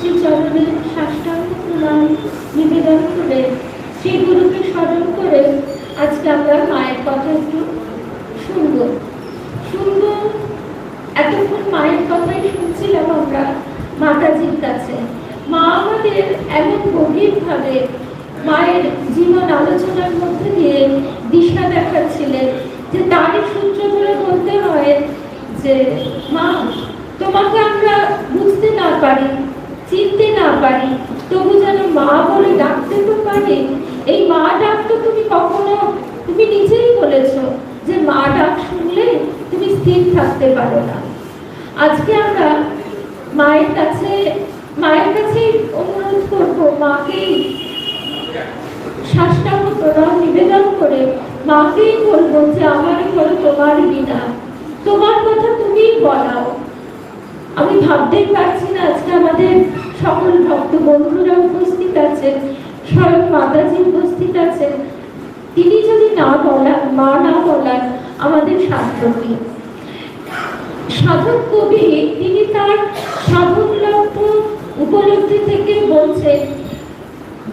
শ্রী চরণে সাষ্টাঙ্গ প্রণাম নিবেদন করে শ্রী গুরুকে স্মরণ করে আজকে আমরা মায়ের কথা একটু শুনবো। এতক্ষণ মায়ের কথাই শুনছিলাম আমরা মাতাজির কাছে। মা আমাদের এমন গভীরভাবে মায়ের জীবন আলোচনার মধ্যে দিয়ে দিশা দেখাচ্ছিলেন যে তারই সূত্র ধরে বলতে হয় যে মা, তোমাকে আমরা বুঝতে না পারি, চিনতে না পারি, তবু যেন মা বলে ডাকতে তো পারি। এই মা ডাক তো তুমি কখনো, তুমি নিজেই বলেছো যে মা ডাক শুনলে তুমি স্থির থাকতে পারো না। আজকে আমরা মায়ের কাছে অনুরোধ করবো, মাকেই সাষ্টাঙ্গ প্রণাম নিবেদন করে মাকেই বলবো যে আমারই বলো তোমার বিনা, তোমার কথা তুমিই বলাও। আমি ভাবতেই পারছি না আজকে আমাদের সকল ভক্ত বন্ধুরা উপস্থিত আছেন, স্বয়ং মাতাজি উপস্থিত আছেন, তিনি যদি না বলান, মা না বলান, আমাদের সাধ্যটি। সাধক কবি তিনি তার সাধক লক্ষ্য উপলব্ধি থেকে বলছেন,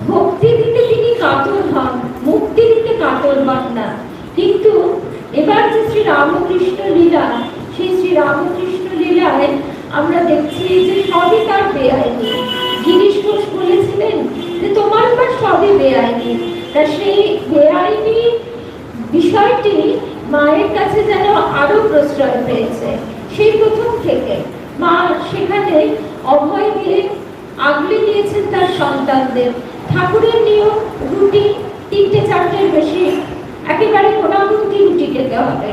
ভক্তি দিতে তিনি কাতর হন, মুক্তি দিতে কাতর হন না। কিন্তু এবার যে শ্রী রামকৃষ্ণ লীলা, সেই শ্রী রামকৃষ্ণ লীলায় আমরা দেখছি যে সবই তার বেআইনি। গিরিশ ঘোষ বলেছিলেন যে তোমার বা সবই বেআইনি। তা সেই বেআইনি বিষয়টি মায়ের কাছে যেন আরো প্রশ্রয় পেয়েছে। সেই প্রথম থেকে মা সেখানে অভয় দিয়ে আগলে নিয়েছেন তার সন্তানদের। ঠাকুরের নিয়ম রুটি 3-4টের বেশি একেবারে কোনাগুন্তি রুটি খেতে হবে,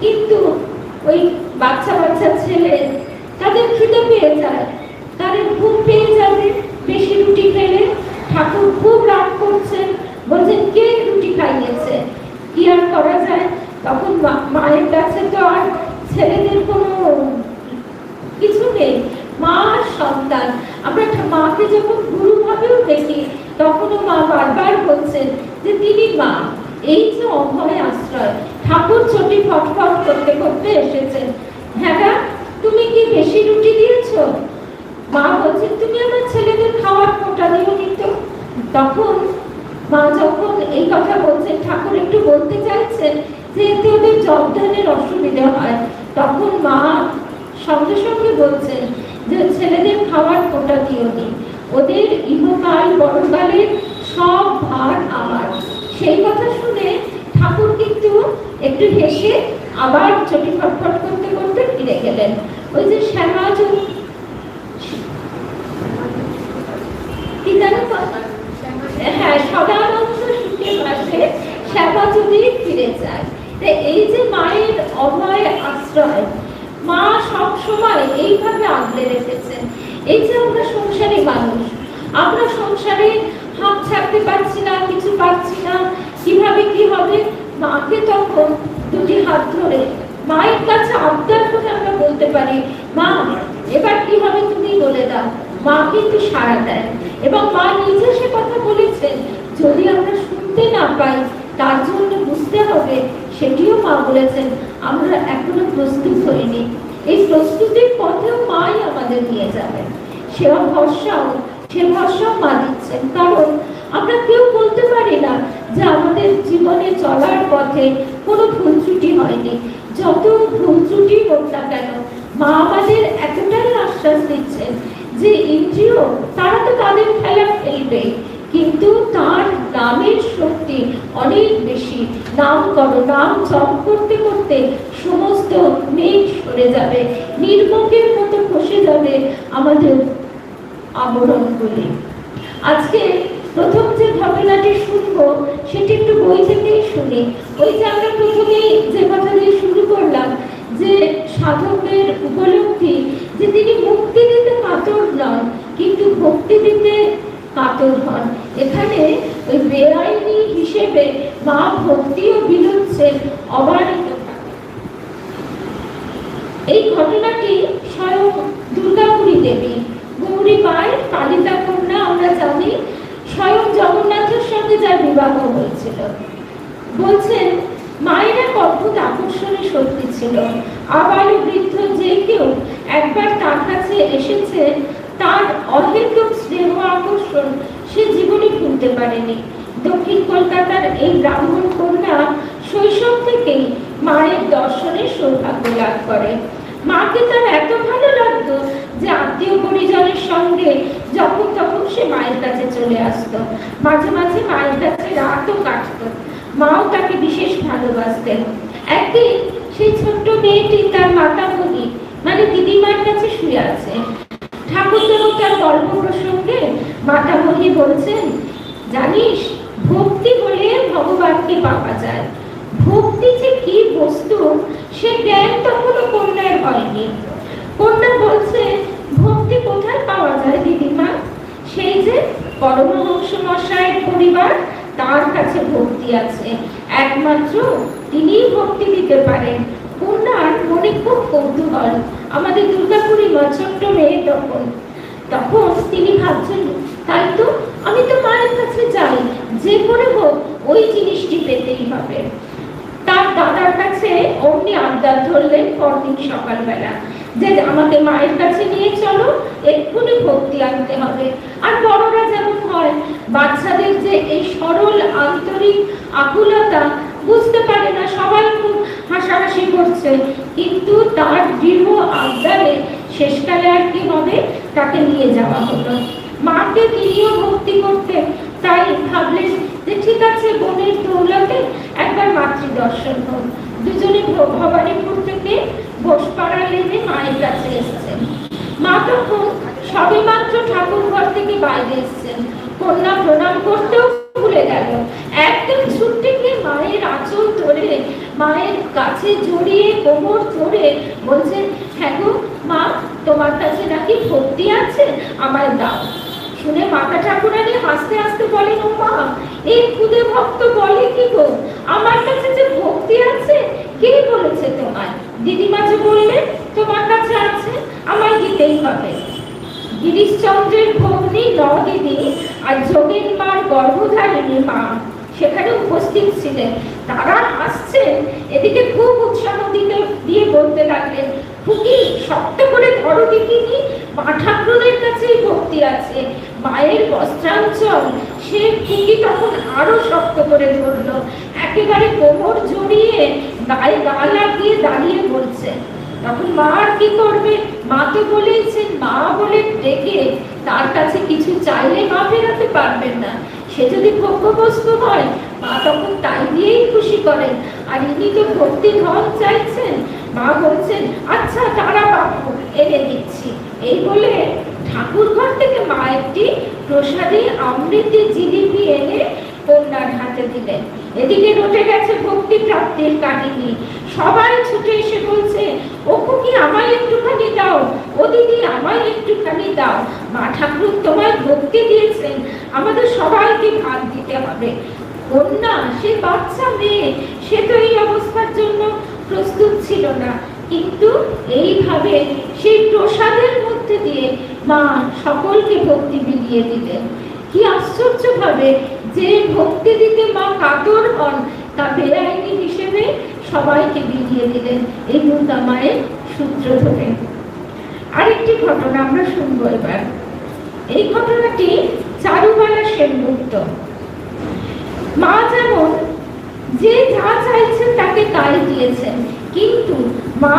কিন্তু ওই বাচ্চা ছেলে তাদের খিদে পেয়ে যায়, তাদের ঘুম পেয়ে যাবে বেশি রুটি খেলে। ঠাকুর খুব রাগ করছেন, বলছেন কে রুটি খাইয়েছে, কি আর করা যায়। তখন মায়ের কাছে তো আর ছেলেদের কোনো কিছু নেই, মা সন্তান। আমরা মাকে যখন গুরু ভাবেও দেখি, তখনও মা বারবার বলছেন যে তিনি মা। এই যে অভয় আশ্রয়, ঠাকুর ছোটি ফটফট করতে করতে এসেছেন, হ্যাঁ তুমি কি বেশি রুটি দিয়েছো? মা বলছেন তুমি আমার ছেলেদের খাওয়ার কোটা দিও নিত। তখন মা যখন এই কথা বলছেন, ঠাকুর একটু বলতে চাইছেন যে এতে ওদের জবদানের অসুবিধা হয়, তখন মা সঙ্গে সঙ্গে বলছেন যে ছেলেদের খাওয়ার কোটা দিও নি, ওদের ইহকাল বড়কালের সব ভার আমার। সেই কথা শুনে ঠাকুর কিন্তু একটু হেসে আবার চটি ফটফট করতে করতে ফিরে গেলেন। ওই যে শ্যামা সদানন্দ সুখের পাশে শ্যামা যদি ফিরে যায়। এই যে মায়ের অভয় আশ্রয়, মা সব সময় এইভাবে আগলে রেখেছেন। এই যে আমরা সংসারী মানুষ, আমরা সংসারে হাত ছাড়তে পারছি না, কিছু পাচ্ছি না, কিভাবে কি হবে, মাকে তখন দুটি হাত ধরে মায়ের কাছে আবদার করে আমরা বলতে পারি, মা এবার কি হবে তুমি বলে দাও। মা কিন্তু সাড়া দেয়, এবং মা নিজে সে কথা বলেছেন, যদি আমরা শুনতে না পাই তার জন্য বুঝতে হবে, সেটিও মা বলেছেন আমরা এখনো প্রস্তুত হইনি। এই প্রস্তুতির পথেও মাই আমাদের নিয়ে যাবেন। সে ভরসাও মা দিচ্ছেন, কারণ আমরা কেউ বলতে পারি না যে আমাদের জীবনে চলার পথে কোনো ভুল ত্রুটি হয়নি। যত ভুল ত্রুটি হোক না কেন, মা আমাদের এতটাই আশ্বাস দিচ্ছেন যে ইন্দ্রিয় তারা তো তাদের খেলা ফেলবে, কিন্তু তার নামের শক্তি অনেক বেশি। নাম করো, নাম জপ করতে করতে সমস্ত মেঘ সরে যাবে, নির্মকের মতো খসে যাবে আমাদের আবরণগুলি। আজকে প্রথম যে ঘটনাটি শুনবো সেটি একটু বই থেকেই শুনি। ওই যে আমরা প্রথমেই যে কথা দিয়ে শুরু করলাম, যে সাধকের উপলব্ধি যে তিনি মুক্তি দিতে কাতর নন, কিন্তু ভক্তি দিতে কাতর হন। এখানে ওই বেআইনি হিসেবে মা ভক্তিও বিলোচ্ছেন অবারিত। এই ঘটনাটি স্বয়ং দুর্গাপুরী দেবী, গৌরী মায়ের কালিতা কন্যা, আমরা জানি স্বয়ং জগন্নাথের সঙ্গে যার বিবাহ হয়েছিল। বলছেন মায়ের এক অদ্ভুত আকর্ষণী শক্তি ছিল। আবার বৃদ্ধ যে কেউ একবার তার কাছে এসেছে, তার অহেতুক স্নেহ আকর্ষণ সে জীবনে ভুলতে পারেনি। দক্ষিণ কলকাতার এই ব্রাহ্মণ কন্যা শৈশব থেকেই মায়ের দর্শনের সৌভাগ্য লাভ করে। মাকে তার এত ভালো লাগতো যে আত্মীয় পরিজনের সঙ্গে যখন তখন সে মায়ের কাছে চলে আসতো। মাঝে মাঝে মায়ের কাছে রাতও কাটতো। মাও তাকে বিশেষ ভালোবাসতেন। একদিন সেই ছোট্ট মেয়েটি তার মাতামহী মানে দিদিমার কাছে শুয়ে আছে। ঠাকুর দেবতার গল্প প্রসঙ্গে মাতামহী বলছেন, জানিস, ভক্তি হলে ভগবানকে পাওয়া যায়। ভক্তি যে কি বস্তু সে জ্ঞান তখনও কন্যার হয়নি। কন্যা বলছে, ভক্তি কোথায় পাওয়া যায় দিদিমা? সেই যে পরমহংস মশাইয়ের পরিবার, তার কাছে ভক্তি আছে, একমাত্র তিনিই ভক্তি দিতে পারেন। কন্যার মনে খুব কৌতূহল। আমাদের দুর্গাপুরী ছোট্ট মেয়ে তখন তিনি ভাবছেন, তাই তো, আমি তো মায়ের কাছে যাই, যে করে হোক ওই জিনিসটি পেতেই হবে। তার দাদার কাছে অমনি আবদার ধরলেন পরদিন সকালবেলা যে আমাকে মায়ের কাছে নিয়ে চলো, এক্ষুনি ভক্তি আনতে হবে। আর বড়রা যেমন হয়, বাচ্চাদের যে এই সরল আন্তরিক আকুলতা বুঝতে পারে না, সবাই খুব হাসাহাসি করছে, কিন্তু তার দৃঢ় আবদারে শেষকালে আর কি হবে, তাকে নিয়ে যাওয়া হলো। মাকে তিনিও ভক্তি করতেন, তাই ভাবলেন যে ঠিক আছে, বোনের দৌলতে একবার মাতৃ দর্শন হোক। দুজনে ভবানীপুর থেকে ঘোষপাড়া লেনে মায়ের কাছে এসেছেন। মা তখন সবে মাত্র ঠাকুর ঘর থেকে বাইরে এসেছেন। কন্যা প্রণাম করতেও ভুলে গেল। একদম ছুটে গিয়ে মায়ের আঁচল ধরে মায়ের কাছে জড়িয়ে কোমর ধরে বলছেন, হ্যাঁ গো মা, তোমার কাছে নাকি ভক্তি আছে, আমায় দাও। শুনে মাতা ঠাকুরানী হাসতে হাসতে বলেন, ও মা, এই খুদে ভক্ত বলে কি গো, আমার কাছে যে ভক্তি আছে, কে বলেছে তোমায়? দিদিমা যে বললেন তোমার কাছে আছে, আমায় দিতেই হবে। গিরিশচন্দ্রের ভগ্নী দিদি আর যোগেন মার গর্ভধারিণী মা সেখানে উপস্থিত ছিলেন। তারা হাসছেন, এদিকে খুব উৎসাহ দিয়ে বলতে লাগলেন, খুকি শক্ত করে ধরো দেখিনি, মা ঠাকুরের কাছেই ভক্তি আছে। মায়ের বস্ত্রাঞ্চল সে খুকি তখন আরো শক্ত করে ধরলো, একেবারে কোমর জড়িয়ে গায়ে গা লাগিয়ে দাঁড়িয়ে বলছে। তখন মা আর কি করবে, মা তো বলেছেন, মা বলে ডেকে তার কাছে কিছু চাইলে মা ফেরাতে পারবেন না। সে যদি ভোগ্যবস্তু হয়, মা তখন তাই দিয়েই খুশি করেন। আর ইনি তো ভক্তি ধন চাইছেন। মা বলছেন, আচ্ছা তারা বাবু, এনে দিচ্ছি। এই বলে ঠাকুর ঘর থেকে মা একটি প্রসাদী আমৃতি জিলিপি এনে কন্যার হাতে দিলেন। এদিকে রটে গেছে ভক্তি প্রাপ্তির কাহিনী। সবাই ছুটে এসে বলছে, ও খুকি আমায় একটুখানি দাও, ও দিদি আমায় একটুখানি দাও, মা ঠাকুর তোমায় ভক্তি দিয়েছেন, আমাদের সবাইকে ভাগ দিতে হবে। কন্যা সে বাচ্চা মেয়ে, সে তো এই অবস্থার জন্য প্রস্তুত ছিল না, কিন্তু এইভাবে সেই প্রসাদের মধ্যে দিয়ে মা সকলকে ভক্তি বিলিয়ে দিলেন। কি আশ্চর্য ভাবে যে ভক্তি দিতে মা কাতর হন, তা বেআইনি হিসেবে সবাইকে বিলিয়ে দিলেন এই দুর্গা মায়ের সূত্র ধরে। আরেকটি ঘটনা আমরা শুনবো এবার। এই ঘটনাটি চারুবালা সেনগুপ্ত। মা যেমন যে যা চাইছেন তাকে তাই দিয়েছেন, কিন্তু মা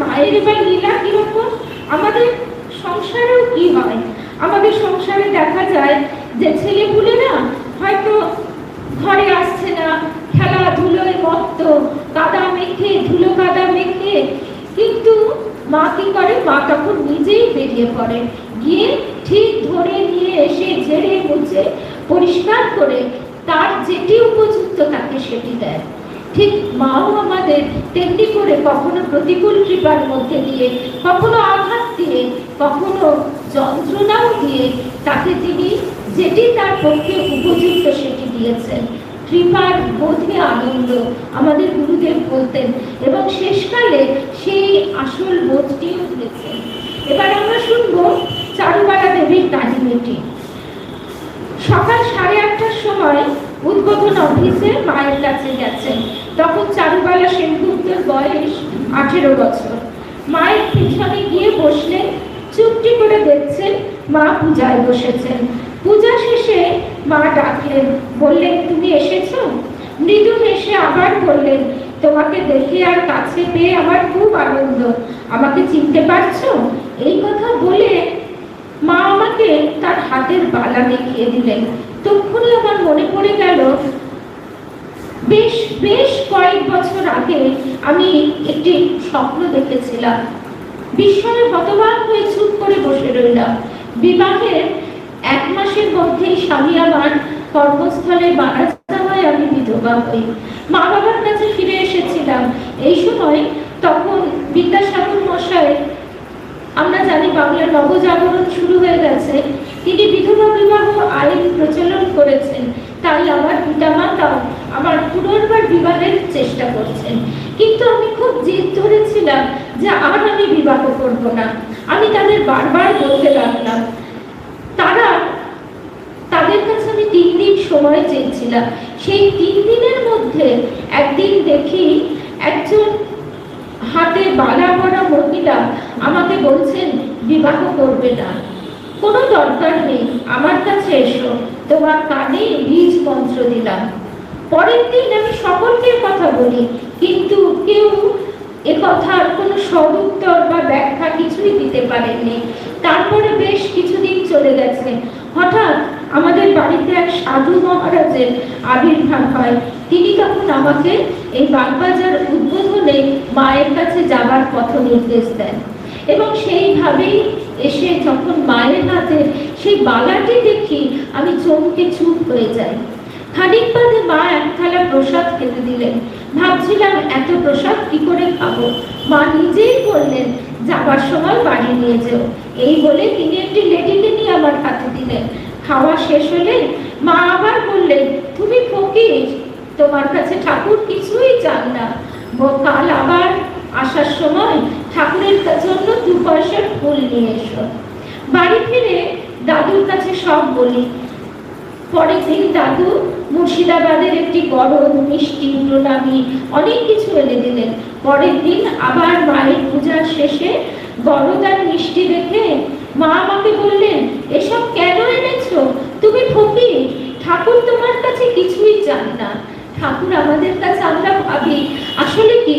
মায়ের এবার লীলা কিরকম, আমাদের সংসারেও কি হয়। আমাদের সংসারে দেখা যায় যে ছেলেপুলেরা হয়তো ঘরে আসছে না, খেলাধুলোয় মত্ত, কাদা মেখে, ধুলো কাদা মেখে, কিন্তু মা কি করে, মা তখন নিজেই বেরিয়ে পড়ে, গিয়ে ঠিক ধরে নিয়ে এসে ঝেড়ে মুছে পরিষ্কার করে তার যেটি উপযুক্ত তাকে সেটি দেয়। ঠিক মাও আমাদের তেমনি করে কখনো প্রতিকূল কৃপার মধ্যে দিয়ে, কখনো আঘাত দিয়ে, কখনো যন্ত্রণাও দিয়ে তাকে তিনি যেটি তার পক্ষে উপযুক্ত সেটি দিয়েছেন। কৃপার বোধে আনন্দ আমাদের গুরুদেব বলতেন, এবং শেষকালে সেই আসল বোধটিও দিয়েছেন। এবার আমরা শুনবো চারুবালা দেবীর কাহিনীটি। সকাল 8:30টার সময় উদ্বোধন অফিসে মায়ের কাছে গেছেন। তখন চারুবালা সেনগুপ্তের বয়স 18 বছর। মায়ের পিছনে গিয়ে বসলেন, চুপটি করে দেখছে মা পূজায় বসেছেন। পূজা শেষে মা ডাকলেন, বললেন, তুমি এসেছো? মৃদু হেসে আবার বললেন, তোমাকে দেখে আর কাছে পেয়ে আমার খুব আনন্দ। আমাকে চিনতে পারছো? এই কথা বলে মা আমাকে তার হাতের বালা দেখিয়ে দিলেন। তখনই আমার মনে পড়ে গেল, বেশ বেশ কয়েক বছর আগে আমি একটি স্বপ্ন দেখেছিলাম। বিস্ময়ে হতবাক হয়ে চুপ করে বসে রইলাম। বিবাহের 1 মাসের মধ্যেই স্বামী আমার কর্মস্থলে মারা যাওয়ায় আমি বিধবা হই। মা বাবার কাছে ফিরে এসেছিলাম। এই সময় তখন বিদ্যাসাগর মশাই, আমরা জানি বাংলার নবজাগরণ শুরু হয়ে গেছে, তিনি বিধবা বিবাহ আইন প্রচলন করেছেন। তাই আমার পিতামাতাও আমার পুনর্বার বিবাহের চেষ্টা করছেন। কিন্তু আমি খুব জেদ ধরেছিলাম যে আর আমি বিবাহ করব না। আমি তাদের বারবার বলতে লাগলাম। তাদের কাছে আমি 3 দিন সময় চেয়েছিলাম। সেই 3 দিনের মধ্যে একদিন দেখি একজন হাতে বালা পরা মহিলা আমাকে বলছেন, বিবাহ করবে না, কোনো দরকার নেই, আমার কাছে এসো, তোমার কানে বীজ মন্ত্র দিলাম। পরের দিন আমি সকলকে কথা বলি, কিন্তু কেউ একথার কোনো সদুত্তর বা ব্যাখ্যা কিছুই দিতে পারেননি। তারপরে বেশ কিছুদিন চলে গেছে। হঠাৎ আমাদের বাড়িতে এক সাধু মহারাজের আবির্ভাব হয়। তিনি তখন আমাকে এই বাগবাজার উদ্বোধনে মায়ের কাছে যাবার পথ নির্দেশ দেন, এবং সেইভাবেই এসে যখন মায়ের হাতে সেই বালাটি দেখি, আমি চমকে চুপ হয়ে যাই। খানিক বাদে মা 1 থালা প্রসাদ খেতে দিলেন। ভাবছিলাম এত প্রসাদ কি করে খাবো। মা নিজেই বললেন, যাবার সময় বাড়ি নিয়ে যেও। এই বলে তিনি একটি লেডিকে নিয়ে আমার হাতে দিলেন। খাওয়া শেষ হলে মা আবার বললেন, তুমি ফকির, তোমার কাছে ঠাকুর কিছুই চান না। কাল আবার আসার সময় ঠাকুরের জন্য 2 পয়সার ফুল নিয়ে এসো। বাড়ি ফিরে দাদুর কাছে সব বলি। পরের দিন দাদু মুর্শিদাবাদের একটি গরম মিষ্টি প্রণামী অনেক কিছু এনে দিলেন। পরের দিন আবার মায়ের পূজার শেষে গরদার মিষ্টি দেখে মা আমাকে বললেন, এসব কেন এনেছো? তুমি ফকির, ঠাকুর তোমার কাছে কিছুই চান না। ঠাকুর আমাদের কাছে, আমরা ভাবি আসলে কি,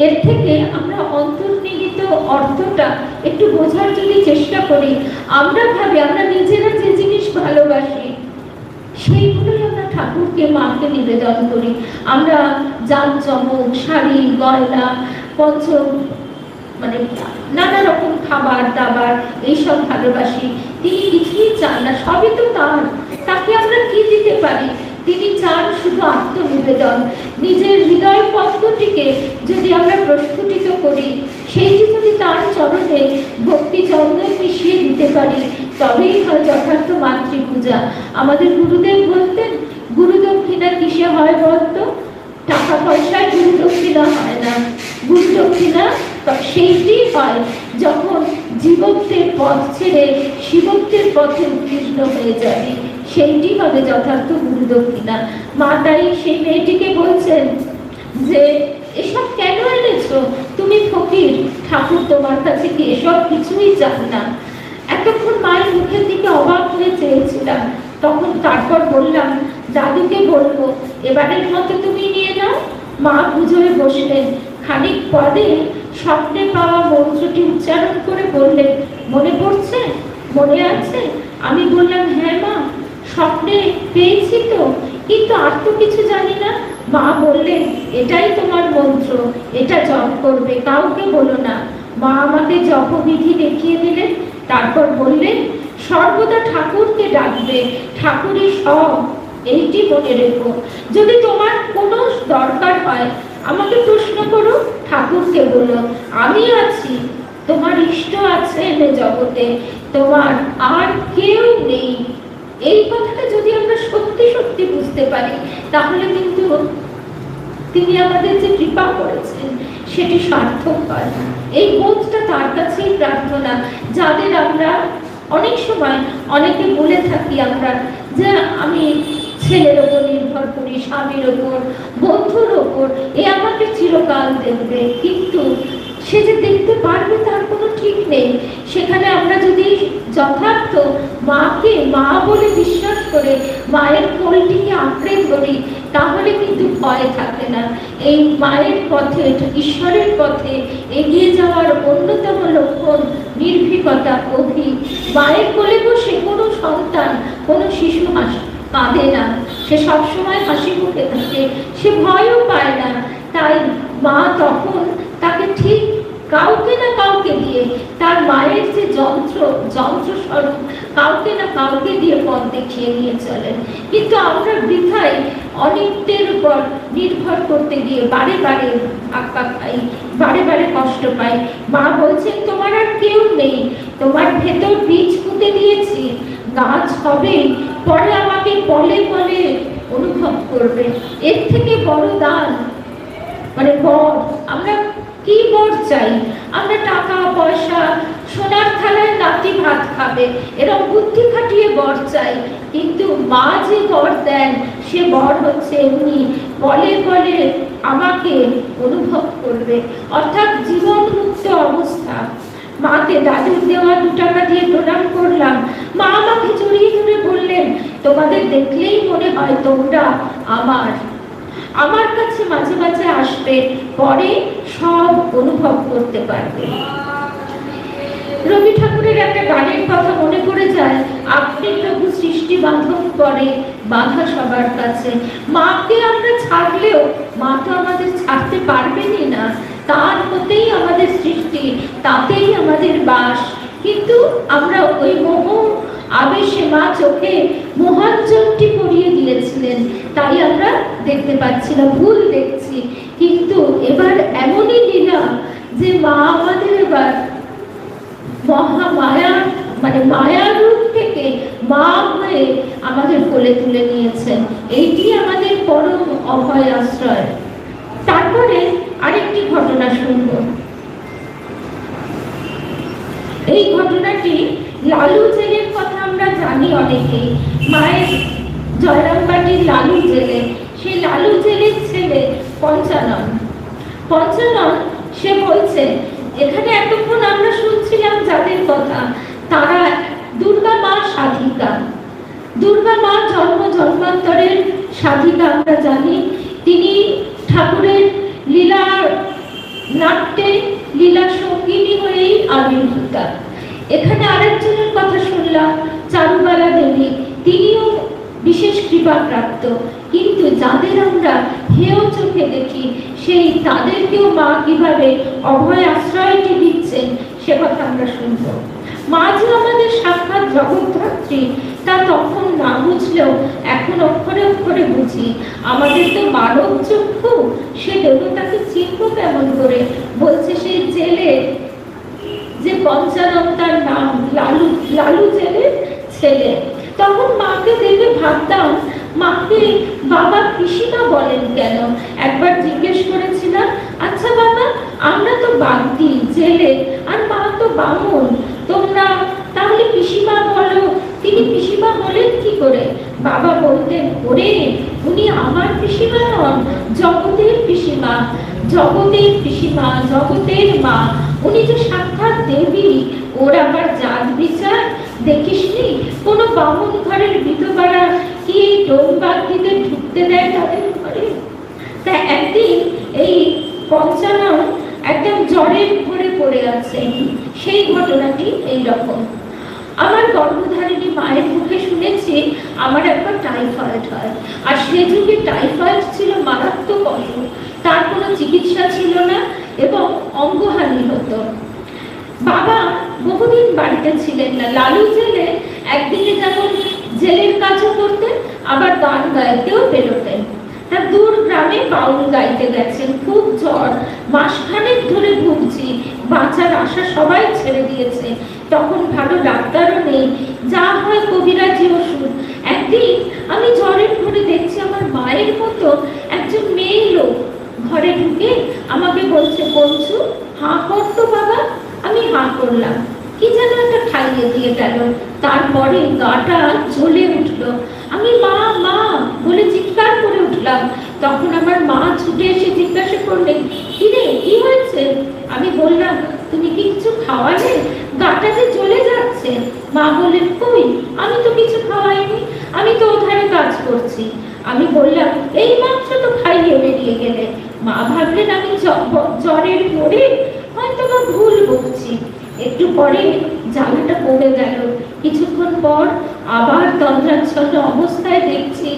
এর থেকে আমরা অন্তর্নিহিত অর্থটা একটু বোঝার যদি চেষ্টা করি, আমরা ভাবি আমরা নিজেরা যে জিনিস ভালোবাসি সেইগুলোই আমরা ঠাকুরকে, মাকে নিবেদন করি। আমরা জাঁকজমক, শাড়ি, গয়না, মানে নানা রকম খাবার দাবার এইসব ভালোবাসি। তিনি কিছুই চান না, সবই তো তার। তাকে আমরা কি দিতে পারি? তিনি চান শুধু আত্মনিবেদন। নিজের হৃদয় পদ্মটিকে যদি আমরা প্রস্ফুটিত করি, সেইটি যদি তার চরণে ভক্তি চন্দন মিশিয়ে দিতে পারি, তবেই হয় যথার্থ মাতৃপূজা। আমাদের গুরুদেব বলতেন, গুরু দক্ষিণা কিসে হয় বলতো? টাকা পয়সায় গুরু দক্ষিণা হয় না। গুরু দক্ষিণা সেইটি হয় যখন জীবত্বের পথ ছেড়ে শিবত্বের পথে উত্তীর্ণ হয়ে যাবে, সেইটি হবে যথার্থ গুরু দক্ষিণা। মা তাই সেই মেয়েটিকে বলছেন যে, এসব কেন এনেছো? তুমি ফকির, ঠাকুর তোমার কাছে কি এসব কিছুই চান না। এতক্ষণ মায়ের মুখের দিকে অবাক হয়ে চেয়েছিলাম। তারপর বললাম, দাদুকে বলবো, এবারের মতো তুমি নিয়ে নাও। মা পুজোয় বসলেন। খানিক পরে স্বপ্নে পাওয়া মন্ত্রটি উচ্চারণ করে বললেন, মনে পড়ছে? মনে আছে? আমি বললাম, হ্যাঁ মা, স্বপ্নে পেয়েছি তো, কিন্তু আর তো কিছু জানি না। মা বললেন, এটাই তোমার মন্ত্র, এটা জপ করবে, কাউকে বলো না। মা আমাকে জপবিধি দেখিয়ে দিলেন। তারপর বললেন, সর্বদা ঠাকুরকে ডাকবে, ঠাকুরই সব, এইটি মনে রেখো। যদি তোমার কোনো দরকার হয় আমাকে প্রশ্ন করো, ঠাকুরকে বলো, আমি আছি, তোমার ইষ্ট আছে এ জগতে, তোমার আর কেউ নেই। এই কথাটা যদি আমরা সত্যি সত্যি বুঝতে পারি, তাহলে কিন্তু তিনি আমাদের যে কৃপা করেছেন সেটি সার্থক হয়। এই বোধটা তার কাছেই প্রার্থনা। যাদের আমরা অনেক সময় অনেকে বলে থাকি আমরা যে আমি ছেলের ওপর নির্ভর করি, স্বামীর ওপর, বন্ধুর ওপর, এ আমাকে চিরকাল দেখবে, কিন্তু সে যে দেখতে পারবে তার কোনো ঠিক নেই। সেখানে আমরা যদি যথার্থ মাকে মা বলে বিশ্বাস করে মায়ের কোলটিকে আঁকড়ে ধরি, তাহলে কিন্তু ভয় থাকে না। এই মায়ের পথে, ঈশ্বরের পথে এগিয়ে যাওয়ার অন্যতম লক্ষণ নির্ভীকতা, অভি। মায়ের কোলে বসে কোনো সন্তান, কোনো শিশু কাঁদে না, সে সবসময় হাসি মুখে থাকে, সে ভয়ও পায় না। তাই মা তখন তাকে ঠিক কাউকে না কাউকে দিয়ে, তার মায়ের যে যন্ত্রস্বরূপ কাউকে না কাউকে দিয়ে পথ দেখিয়ে নিয়ে চলেন। কিন্তু আমরা বৃথায় অনিত্যের উপর নির্ভর করতে গিয়ে বারে বারে ধাক্কা খাই, বারে বারে কষ্ট পাই। মা বলছেন তোমার আর কেউ নেই, তোমার ভেতর বীজ পুঁতে দিয়েছি, গাছ হবে, পরে আমাকে বলে বলে অনুভব করবে। এর থেকে বড় দান মানে বর, আমরা কি বর চাই? আমরা টাকা পয়সা, সোনার থালায় নাতি ভাত খাবে, এরকম বুদ্ধি খাটিয়ে বর চাই। কিন্তু মা যে বর দেন, সে বর হচ্ছে এমনি বলে বলে আমাকে অনুভব করবে, অর্থাৎ জীবন মুক্ত অবস্থা। মাকে দাদুর দেওয়া 2 টাকা দিয়ে প্রণাম করলাম। মা আমাকে জড়িয়ে ধরে বললেন, তোমাদের দেখলেই মনে হয় তোমরা আমার কাছে মাঝে মাঝে আসবে, পরে সব অনুভব করতে পারবে। রবি ঠাকুরের একটা গানের কথা মনে পড়ে যায়, আপনি প্রভু সৃষ্টি বাঁধন করে, বাঁধা সবার কাছে। মাকে আমরা ছাড়লেও মা তো আমাদের ছাড়তে পারবেনই না, তার মতেই আমাদের সৃষ্টি, তাতেই আমাদের বাস। কিন্তু আমরা ওই মোহ আবেশে মা চোখে মোহাঞ্জনটি পরিয়ে দিয়েছিলেন, তাই আমরা দেখতে পাচ্ছি না, ভুল দেখছি। কিন্তু এবার এমনই লীলা যে মা আমাদের এবার মহামায়া মানে মায়ার রূপ থেকে মা হয়ে আমাদের কোলে তুলে নিয়েছেন। এইটি আমাদের পরম অভয় আশ্রয়। তারপরে আরেকটি ঘটনা শুনব। এই ঘটনাটি লালু জেলের কথা আমরা জানি অনেকেই। মায়ের জয়রামবাটির লালু জেলে, সেই লালু জেলের ছেলে পঞ্চানন, সে বলছে, এখানে এতক্ষণ আমরা শুনছিলাম যাদের কথা, তারা দুর্গা মা সাধিকা। দুর্গা মা জন্মান্তরের সাধিকা আমরা জানি। তিনি ঠাকুরের লীলা নাট্যে লীলা সঙ্গিনী হয়েই আবির্ভূতা। এখানে আরেকজনের কথা শুনলাম, চারুবালা দেবী, তিনিও বিশেষ কৃপা প্রাপ্ত। কিন্তু যাদের আমরা হেয় চোখে দেখি, সেই তাদেরকেও মা কিভাবে অভয় আশ্রয়টি দিচ্ছেন সে কথা আমরা শুনব। মা যে আমাদের সাক্ষাৎ জগদ্ধাত্রী, তা তখন না বুঝলেও এখন অক্ষরে অক্ষরে বুঝি। আমাদের তো মানব চক্ষু, সে দেবতাকে চিনব কেমন করে? বলছে সেই জেলে যে পঞ্চানন, তার নাম লালু জেলের ছেলে। তখন মাকে দেখে ভাবতাম, মাকে বাবা পিসিমা বলেন কেন? একবার জিজ্ঞেস করেছিলাম, আচ্ছা বাবা, আমরা তো বাগদি জেলে, আর মা তো বামুন, তোমরা তাহলে পিসিমা বলো। তিনি পিসিমা হলেন কি করে? বাবা বলতেন, ওরে, উনি আমার পিসিমা নন, জগতের পিসিমা, জগতের পিসিমা, জগতের মা। উনি যে সাক্ষাৎ দেবী। ওর আবার জাত বিচার দেখিসনি? কোনো বামুন ঘরের বিধবারা কি এই ডোমবাগদিতে ঢুকতে দেয় তাদের ঘরে? তা একদিন এই পঞ্চানন একদম জ্বরের ঘরে পড়ে আছে। সেই ঘটনাটি এইরকম। আমার গর্ভধারিণী মায়ের মুখে শুনেছি আমার একবার টাইফয়েড হয়, আর সে যুগে টাইফয়েড ছিল মারাত্মক অসুখ, তার কোনো চিকিৎসা ছিল না এবং অঙ্গহানি হতো। বাবা বহুদিন বাড়িতে ছিলেন না। লালু জেলে একদিকে যেমন জেলের কাজও করতেন, আবার গান গাইতেও বেরোতেন। তা দূর গ্রামে বাউল গাইতে গেছেন, খুব জ্বর, মাসখানেক ধরে ভুগছি, বাঁচার আশা সবাই ছেড়ে দিয়েছে। তখন ভালো ডাক্তারও নেই, যা হয় কবিরাজি ওষুধ। একদিন আমি জ্বরের ঘরে দেখছি আমার মায়ের মতো একজন মেয়ে লোক ঘরে ঢুকে আমাকে বলছে, পঞ্চু, হাঁ করতো বাবা। আমি হাঁ করলাম। কি যেন একটা খাইয়ে দিয়ে গেল। তারপরে গাটা জ্বলে উঠলো। আমি মা মা বলে চিৎকার করে উঠলাম। তখন আমার মা ছুটে এসে জিজ্ঞাসা করলেন, কি রে, কি হয়েছে? আমি বললাম, তুমি কি কিছু খাওয়ালে? গাটা যে জ্বলে যাচ্ছে। খাচ্ছে। মা বললেন, কই, আমি তো কিছু খাওয়াইনি, আমি তো ওখানে কাজ করছি। আমি বললাম, এই মাত্র তো খাইয়ে বেরিয়ে গেলে। মা ভাবলেন আমি জ্বরের পরে হয়তো বা ভুল বকছি। একটু পরে জ্বালাটা কমে গেল। কিছুক্ষণ পর আবার তন্দ্রাচ্ছন্ন অবস্থায় দেখছি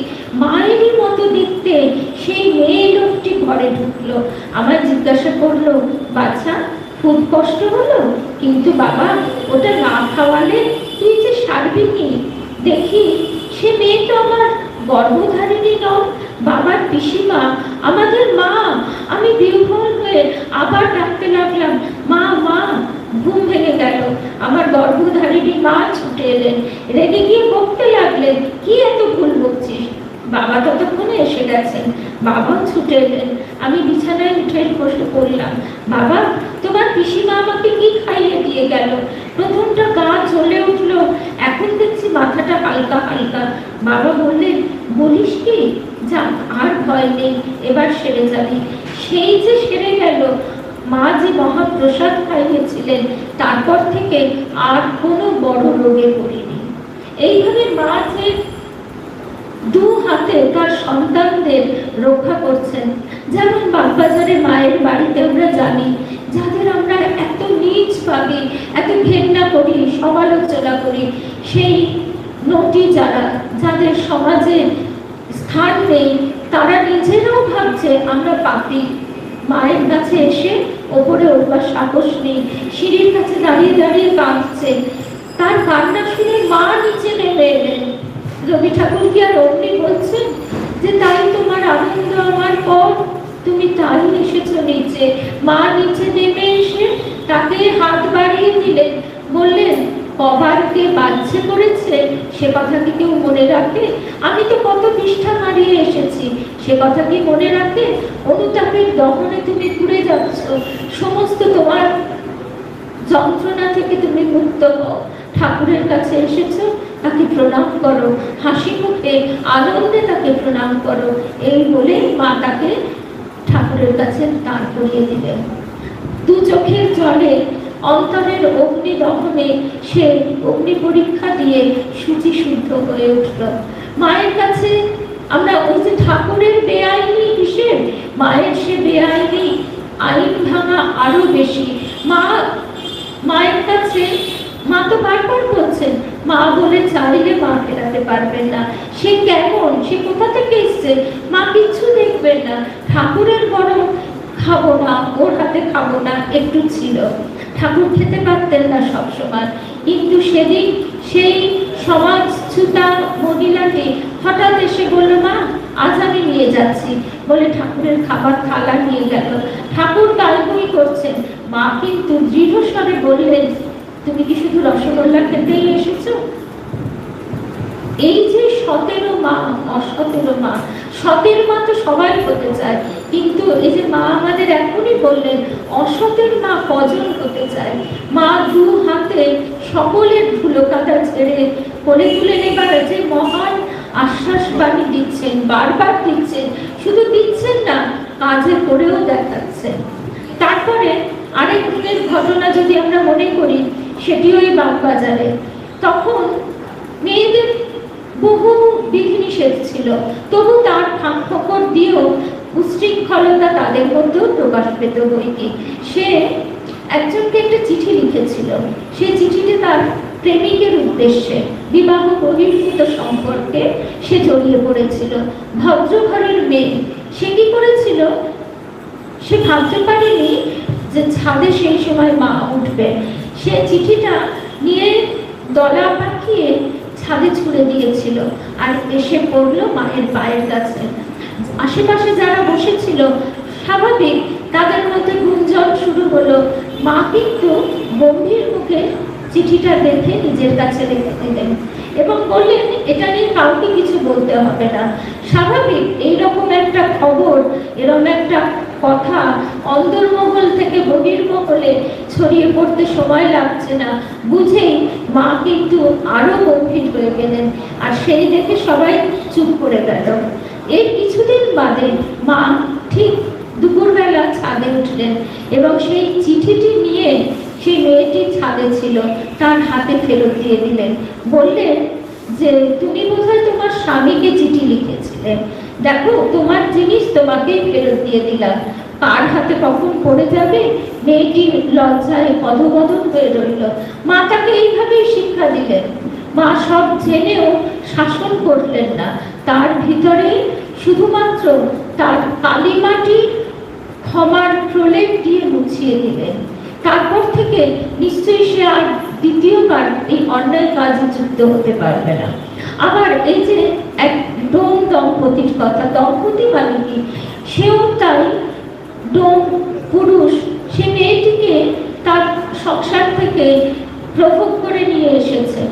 মায়েরই মতো দেখতে সেই মেয়ে লোকটি ঘরে ঢুকলো। আমার জিজ্ঞাসা করলো, বাচ্চা খুব কষ্ট হলো? কিন্তু বাবা, ওটা না খাওয়ালে তুই যে সারবি কি? দেখি সে মেয়ে তো আমার গর্ভধারিণী নয়, বাবার পিসিমা, আমাদের মা। আমি বিহ্বল হয়ে আবার ডাকতে লাগলাম, মা মা। ঘুম ভেঙে গেল। আমার গর্ভধারিণী মা ছুটে এলেন, রেগে গিয়ে বকতে লাগলেন, কি এত ভুল বকছিস? বাবা ততক্ষণে এসে গেছেন। বাবাও ছুটে এলেন। আমি বিছানায় উঠে বসে পড়লাম। বাবা, তোমার পিসিমা আমাকে কি খাইয়ে দিয়ে গেল? প্রথমটা গা জ্বলে উঠলো, এখন দেখছি মাথাটা হালকা হালকা। বাবা বললেন, বলিস কি? যাক, আর ভয় নেই, এবার সেরে যাবি। সেই যে সেরে গেল। মা যে মহাপ্রসাদ খাইয়েছিলেন, তারপর থেকে আর কোনো বড় রোগে পড়িনি। এইভাবে মা যে দু হাতে তার সন্তানদের রক্ষা করছেন। যেমন বাগবাজারে মায়ের বাড়িতে আমরা জানি, যাদের আমরা এত নীচ ভাবে, এত ঘেন্না করি, সমালোচনা করি, সেই নটি যারা, যাদের সমাজে স্থান নেই, তারা নিজেরাও ভাবছে আমরা পাপী। মায়ের কাছে এসে ওপরে উঠবার সাহস নেই, সিঁড়ির কাছে দাঁড়িয়ে দাঁড়িয়ে কাঁদছে। তার কান্না শুনে মা নিচে নেমে এলেন। রবি ঠাকুর কি আর অমনি বলছেন যে তাই তোমার আনন্দ আমার পর, তুমি তাই এসেছো নিচে? মা নিচে নেমে এসে তাকে হাত বাড়িয়ে দিলেন, বললেন, কবার কে বাচ্চা করেছে সে কথা কি কেউ মনে রাখে? আমি তো কত পৃষ্ঠা মারিয়ে এসেছি, সে কথা কি মনে রাখে? অনুতাপের দহনে তুমি ঘুরে যাচ্ছ, সমস্ত তোমার যন্ত্রণা থেকে তুমি মুক্ত হও। ঠাকুরের কাছে এসেছো, তাকে প্রণাম করো, হাসি মুখে আনন্দে তাকে প্রণাম করো। এই বলে মা তাকে ঠাকুরের কাছে দাঁড় করিয়ে দিলেন। দু চোখের জলে, অন্তরের অগ্নি দহনে সে অগ্নি পরীক্ষা দিয়ে শুচি শুদ্ধ হয়ে উঠল। মায়ের কাছে আমরা ওই যে ঠাকুরের বেআইনি হিসেব, মায়ের সে বেআইনি আইন ভাঙা আরো বেশি। মায়ের কাছে মা তো বারবার বলছেন, মা বলে চাইলে মা ফেরাতে পারবেন না। সে কেমন, সে কোথা থেকে এসছে, মা কিচ্ছু দেখবেন না। ঠাকুরের বড় খাবো না, ওর হাতে খাবো না একটু ছিল। ঠাকুর খেতে পারতেন না সবসময়। কিন্তু সেদিন সেই সমাজচ্যুতা মহিলাটি হঠাৎ এসে বলল, মা আজ আমি নিয়ে যাচ্ছি, বলে ঠাকুরের খাবার থালা নিয়ে গেল। ঠাকুর গালগুলি করছেন, মা কিন্তু দৃঢ় স্বরে বললেন, তুমি কি শুধু রসগোল্লা খেতেই এসেছো? এই যে সতেরো মা, অসতেরো মা, সতের মা তো সবাই হতে চায়, কিন্তু এই যে মা আমাদের এখনই বললেন, অসতের মা কজন হতে চায়? মা দু হাতে সকলের ধুলো কাটা ছেড়ে কোলে তুলে নেবার যে মহান আশ্বাস বাণী দিচ্ছেন, বারবার দিচ্ছেন, শুধু দিচ্ছেন না, কাজে করেও দেখাচ্ছেন। তারপরে আরেক দিনের ঘটনা যদি আমরা মনে করি, সেটি ওই বাগবাজারে। তখন মেয়েদের বহু বিধিনিষেধ ছিল, তবু তার ফাঁক ফোকর দিয়েও উশৃঙ্খলতা তাদের মধ্যেও প্রকাশ পেত বইটি। সে একজনকে একটা চিঠি লিখেছিল। সেই চিঠিতে তার প্রেমিকের উদ্দেশ্যে বিবাহ বহির্ভূত সম্পর্কে সে জড়িয়ে পড়েছিল। ভদ্রঘরের মেয়ে, সে কি করেছিল? সে ভাবতে পারেনি যে ছাদে সেই সময় মা উঠবে। সে চিঠিটা নিয়ে দলা পাকিয়ে ছাদে ছুঁড়ে দিয়েছিল, আর এসে পড়লো মায়ের পায়ের কাছে। আশেপাশে যারা বসেছিল, স্বাভাবিক তাদের মধ্যে গুঞ্জন শুরু হলো। মা কিন্তু গম্ভীর মুখে চিঠিটা দেখে নিজের কাছে রেখে দিলেন এবং বললেন, এটা নিয়ে কাউকে কিছু বলতে হবে না। স্বাভাবিক, এইরকম একটা খবর, এরকম একটা কথা অন্তর্মহল থেকে বহির্মহলে ছড়িয়ে পড়তে সময় লাগছে না বুঝেই মা কিন্তু আরো গম্ভীর হয়ে গেলেন, আর সেই দেখে সবাই চুপ করে গেল। এর কিছুদিন বাদে মা ঠিক দুপুরবেলা ছাদে উঠলেন এবং সেই চিঠিটি নিয়ে সেই মেয়েটি ছাদে ছিল, তার হাতে ফেরত দিয়ে দিলেন। বললেন যে তুমি বোধহয় তোমার স্বামীকে চিঠি লিখেছিলে, দেখো তোমার জিনিস তোমাকেই ফেরত দিয়ে দিলাম, কার হাতে কখন পড়ে যাবে। মেয়েটি লজ্জায় পদবদন হয়ে রইল। মা তাকে এইভাবেই শিক্ষা দিলেন। মা সব জেনেও শাসন করলেন না, তার ভিতরে শুধুমাত্র তার কালিমাটি ক্ষমার প্রলেপ দিয়ে মুছিয়ে দিলেন। তারপর থেকে নিশ্চয়ই সে আর দ্বিতীয়বার এই অন্যায় কাজে যুক্ত হতে পারবে না। আবার এই যে এক ডোম দম্পতির কথা, দম্পতি মানে কি, সেও তাই ডোম পুরুষ সে মেয়েটিকে তার সংসার থেকে প্রভোগ করে নিয়ে এসেছে।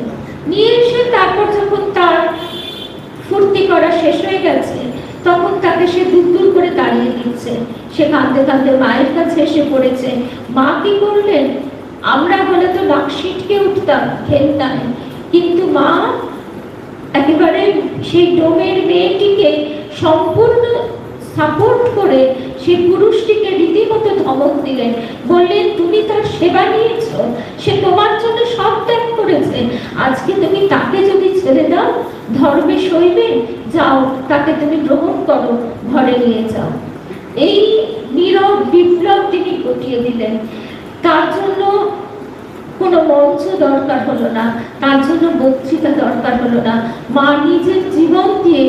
নিয়ে এসে তারপর যখন তার ফুর্তি করা শেষ হয়ে গেছে, তখন তাকে সে দূর দূর করে দাঁড়িয়ে দিচ্ছে। সে কাঁদতে কাঁদতে মায়ের কাছে এসে পড়েছে। মা কি করলেন, আমরা হলে তো নাক ছিটকে উঠতাম ঘেন্নায়, কিন্তু মা একেবারে সেই ডোমের মেয়েটিকে সম্পূর্ণ সাপোর্ট করে সেই পুরুষটিকে রীতিমতো ধমক দিলেন। বললেন তুমি তার সেবা নিয়েছ, সে তোমার জন্য সব ত্যাগ করেছে, আজকে তুমি তাকে যদি ছেড়ে দাও ধর্মে সইবে, যাও তাকে তুমি গ্রহণ করো, ঘরে নিয়ে যাও। এই নীরব বিপ্লব তিনি ঘটিয়ে দিলেন। তার জন্য কোনো মঞ্চ দরকার হলো না, তার জন্য বক্তৃতা দরকার হলো না, মা নিজের জীবন দিয়ে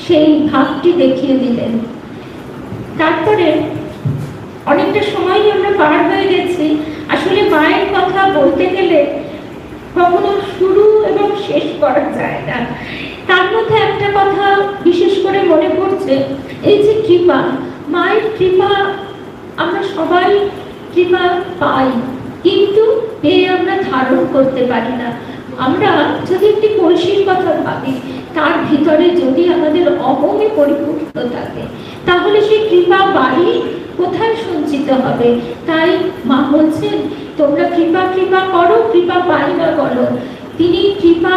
সেই ভাবটি দেখিয়ে দিলেন। তারপরে অনেকটা সময় আমরা পার হয়ে গেছি। আসলে মায়ের কথা বলতে গেলে কখনো শুরু এবং শেষ করা যায় না। তার মধ্যে একটা কথা বিশেষ করে মনে পড়ছে, এই যে কৃপা, মায়ের কৃপা, আমরা সবাই কৃপা পাই, কিন্তু পেয়ে আমরা ধারণ করতে পারি না। আমরা যদি একটি কলসির কথা ভাবি, তার ভিতরে যদি আমাদের অহমে পরিপূর্ণ থাকে, তাহলে সেই কৃপা বাড়ি কোথায় সঞ্চিত হবে? তাই মা বলছেন তোমরা কৃপা কৃপা করো, কৃপা বাড়ি না করো। তিনি কৃপা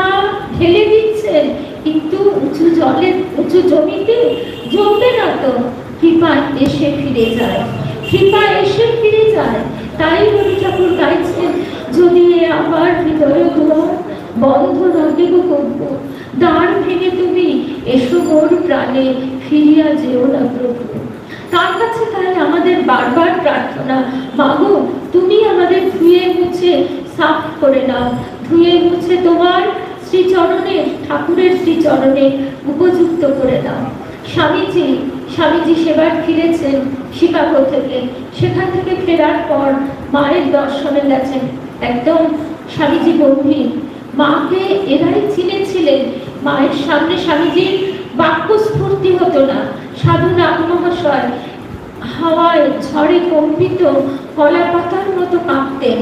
ঢেলে দিচ্ছেন, কিন্তু উঁচু জলে উঁচু জমিতে জমবে না তো, কৃপা এসে ফিরে যায়, কৃপা এসে ফিরে যায়। তাই রবি ঠাকুর গাইছেন, যদি আমার ভিতরে তোমার বন্ধ রাখে গো করবো, দ্বার ভেঙে তুমি এসো মোর প্রাণে, ফিরিয়া যেও না প্রভু। তার কাছে তাই আমাদের বারবার প্রার্থনা, মাগো তুমি আমাদের ধুয়ে মুছে সাফ করে নাও, ধুয়ে মুছে তোমার শ্রীচরণে, ঠাকুরের শ্রীচরণে উপযুক্ত করে দাও। স্বামীজি সেবার ফিরেছেন শিকাগো থেকে। সেখান থেকে ফেরার পর মায়ের দর্শনে গেছেন। একদম স্বামীজি গম্ভীর। মাকে এরাই চিনেছিলেন। মায়ের সামনে স্বামীজির বাক্য স্ফূর্তি হতো না। সাধু নাগ মহাশয় হাওয়ায় ঝড়ে কম্পিত কলা পাতার মতো কাঁপতেন।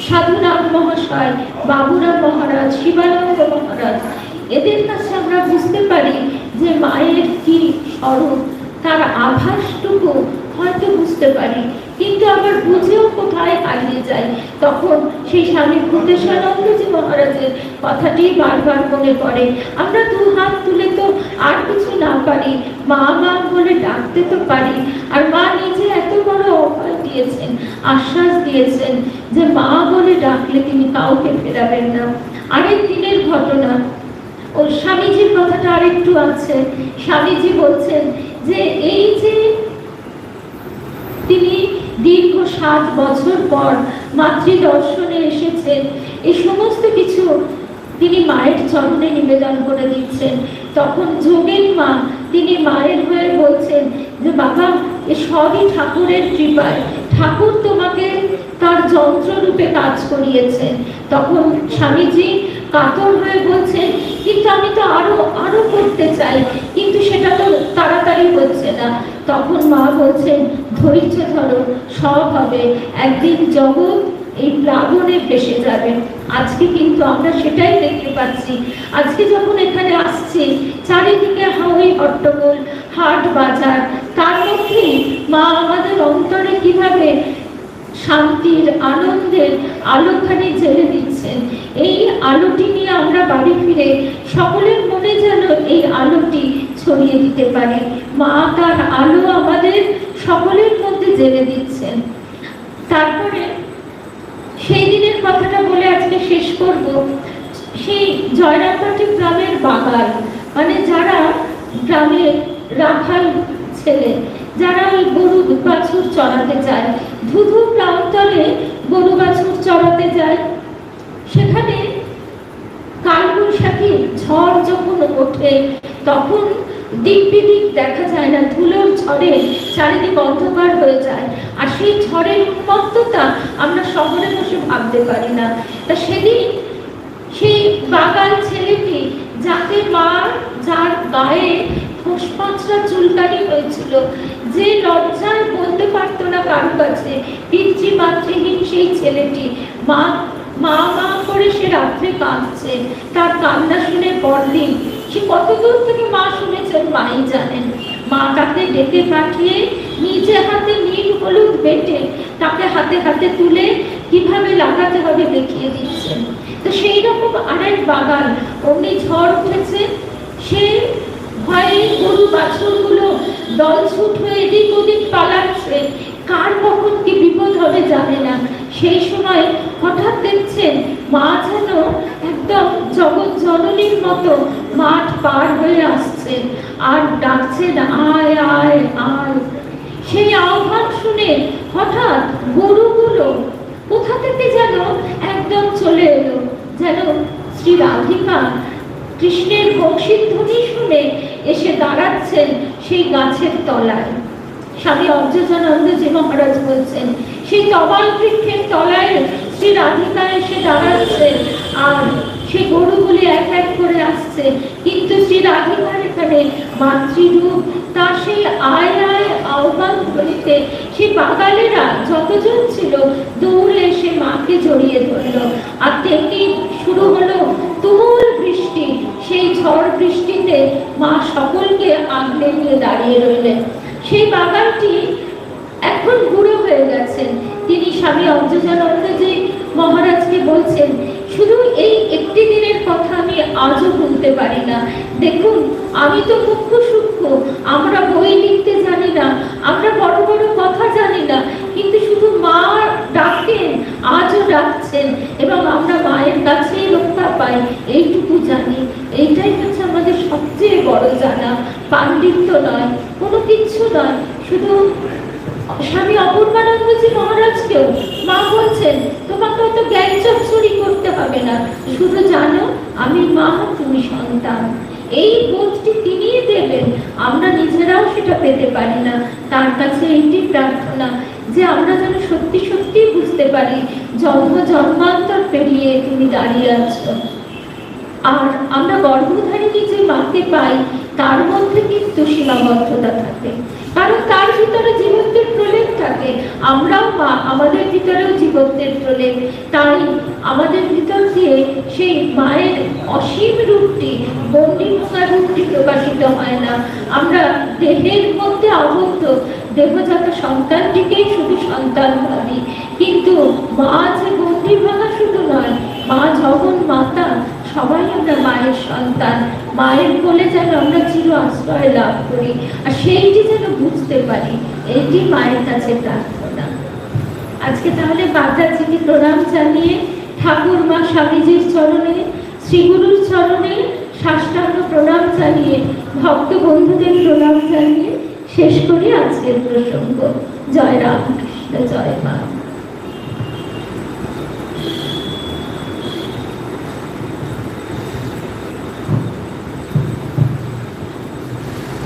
সাধু নাগ মহাশয়, বাবুরাম মহারাজ, শিবানন্দ মহারাজ, এদের কাছে আমরা বুঝতে পারি যে মায়ের কি স্বরূপ, তার আভাসটুকু হয়তো বুঝতে পারি, কিন্তু আবার বুঝেও কোথায় হারিয়ে যায়। তখন সেই স্বামী ভূতেশানন্দজি মহারাজের কথাটি বারবার মনে পড়ে। আমরা দু হাত তুলে তো আর কিছু না পারি, মা মা বলে ডাকতে তো পারি। আর মা নিজে এত বড় অভয় দিয়েছেন, আশ্বাস দিয়েছেন যে মা বলে ডাকলে তিনি কাউকে ফেরাবেন না। আরেক দিনের ঘটনা, ও স্বামীজির কথাটা আরেকটু আছে। স্বামীজি বলছেন যে এই যে তিনি দীর্ঘ 7 বছর পর মাতৃদর্শনে এসেছেন, এই সমস্ত কিছু তিনি মায়ের চরণে নিবেদন করে দিচ্ছেন। তখন যোগেন মা, তিনি মায়ের হয়ে বলছেন যে বাবা, এ সবই ঠাকুরের কৃপায়, ঠাকুর তোমাকে তার যন্ত্ররূপে কাজ করিয়েছেন। তখন স্বামীজি কাতর হয়ে বলছেন, কিন্তু আমি তো আরো করতে চাই, কিন্তু সেটা তো তাড়াতাড়ি হচ্ছে না। তখন মা বলছেন, ধৈর্য ধরো, সব হবে, একদিন জগৎ এই প্লাবনে ভেসে যাবে। আজকে কিন্তু আমরা সেটাই দেখতে পাচ্ছি। আজকে যখন এখানে আসছি, চারিদিকে হাওয়াই হট্টগোল, হাট বাজার, তার মধ্যেই মা আমাদের অন্তরে কিভাবে শান্তির, আনন্দের আলোখানি জেলে দিচ্ছেন। এই আলোটি নিয়ে আমরা বাড়ি ফিরে সকলের মনে যেন এই আলোটি ছড়িয়ে দিতে পারি। মা তার আলো আমাদের সকলের মধ্যে জেলে দিচ্ছেন। তারপরে সেই দিনের কথাটা বলে আজকে শেষ বাঙাল, মানে যারা গ্রামের রাখাল ছেলে, যারা ওই গরু বাছুর চড়াতে যায়, ধুধু প্রান্তরে গরু বাছুর চড়াতে যায়, সেখানে কালবৈশাখী ঝড় যখন ওঠে তখন দিক বিদিক দেখা যায় না, ধুলোর ঝড়ে চারিদিক অন্ধকার হয়ে যায়। আর সেই ঝড়ের উন্মত্ততা আমরা শহরে বসে ভাবতে পারি না। তা সেদিন সেই বাঙাল ছেলেটি, যাকে মা, যার গায়ে খোসপাঁচড়া চুলকানি হয়েছিল, যে লজ্জায় বলতে পারতো না কারো কাছে, পিতৃমাতৃহীন সেই ছেলেটি মা মা মা করে সে রাত্রে কাঁদছে। তার কান্না শুনে পরদিন সে কত দূর থেকে মা শুনেছেন মাই জানেন, মা তাকে ডেকে পাঠিয়ে নিজে হাতে নীল হলুদ বেটে তাকে হাতে হাতে তুলে কিভাবে লাগাতে হবে দেখিয়ে দিচ্ছেন। তো সেই রকম আরেক বাগান, অমনি ঝড় উঠেছে, সে ভয়ে গরু বাছুরগুলো দলছুট হয়ে এদিক ওদিক পালাচ্ছে, কার কখন কি বিপদ হবে জানে না। সেই সময় হঠাৎ দেখছেন মা যেন একদম জগৎ জননীর মতো মাঠ পার হয়ে আসছে আর ডাকছেন, আয় আয় আয়। সেই আহ্বান শুনে হঠাৎ গরুগুলো কোথা থেকে যেন একদম চলে এলো, যেন শ্রী রাধিকা কৃষ্ণের বংশীধ্বনি শুনে এসে দাঁড়াচ্ছেন সেই গাছের তলায়। স্বামী অজ্ঞানন্দজি মহারাজ বলছেন, সেই তমাল বৃক্ষের তলায় শ্রী রাধিকা এসে দাঁড়াচ্ছেন আর সেই গরুগুলি এক এক করে আসছে। কিন্তু শ্রী রাধিকার এখানে মাতৃরূপ, তার সেই আয় আয় আহ্বান ধ্বনিতে সেই বাঙালিরা যতজন ছিল দৌড়ে এসে মাকে জড়িয়ে ধরল। আর তেমনি শুরু হলো তুমুল বৃষ্টি। সেই ঝড় বৃষ্টিতে মা সকলকে আগলে নিয়ে দাঁড়িয়ে রইলেন। সেই বাগানটি এখন বুড়ো হয়ে গেছেন। তিনি স্বামী অজ্ঞানন্দজি মহারাজকে বলছেন, শুধু এই একটি দিনের কথা আমি আজও ভুলতে পারি না। দেখুন, আমি তো মুখ্য সূক্ষ্ম, আমরা বই লিখতে জানি না, আমরা বড় বড় কথা জানি না, কিন্তু শুধু মা ডাকেন, আজও ডাকছেন এবং আমরা মায়ের কাছেই রক্ষা পাই, এইটুকু জানি। এইটাই হচ্ছে আমাদের সবচেয়ে বড় জানা। পাণ্ডিত্য নয়, কোনো কিচ্ছু নয়। শুধু স্বামী অপূর্বানন্দজি মহারাজকেও মা বলছেন, তোমাকে অত জ্ঞান চচ্চড়ি করতে হবে না, শুধু জানো আমি মা, তুমি সন্তান। এই বোধটি তিনিই দেবেন, আমরা নিজেরাও সেটা পেতে পারি না। তার কাছে এইটি প্রার্থনা যে আমরা যেন সত্যি সত্যি বুঝতে পারি জন্ম জন্মান্তর পেরিয়ে তুমি দাঁড়িয়ে আছো। আর আমরা গর্ভধারিণী যে মাকে পাই তার মধ্যে কিন্তু সীমাবদ্ধতা থাকে, কারণ তার ভিতরে জীবত্বের প্রলেপ থাকে। আমরাও মা, আমাদের ভিতরেও জীবত্বের প্রলেপ। তাই আমাদের ভিতর দিয়ে সেই মায়ের অসীম রূপটি, বন্দি ভাঙা রূপটি প্রকাশিত হয় না। আমরা দেহের মধ্যে আবদ্ধ, দেহজাত সন্তানটিকেই শুধু সন্তান ভাবি, কিন্তু মা যে বন্দি ভাঙা শুধু নয়, মা জগন মাতা, সবাই আমরা মায়ের সন্তান। মায়ের কোলে যেন আমরা চির আশ্রয় লাভ করি, আর সেইটি যেন বুঝতে পারি, এইটি মায়ের কাছে প্রার্থনা। আজকে তাহলে মাতাজিকে প্রণাম জানিয়ে, ঠাকুর মা স্বামীজির চরণে, শ্রীগুরুর চরণে সাষ্টাঙ্গ প্রণাম জানিয়ে, ভক্ত বন্ধুদের প্রণাম জানিয়ে শেষ করি আজকের প্রসঙ্গ। জয় রামকৃষ্ণ, জয় মা।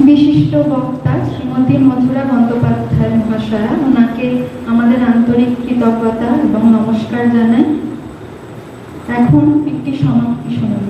বিশিষ্ট বক্তা শ্রীমতী মধুরা বন্দ্যোপাধ্যায় মহাশয়া, ওনাকে আমাদের আন্তরিক কৃতজ্ঞতা এবং নমস্কার জানাই। এখন একটি সমাপ্তি শোনাব।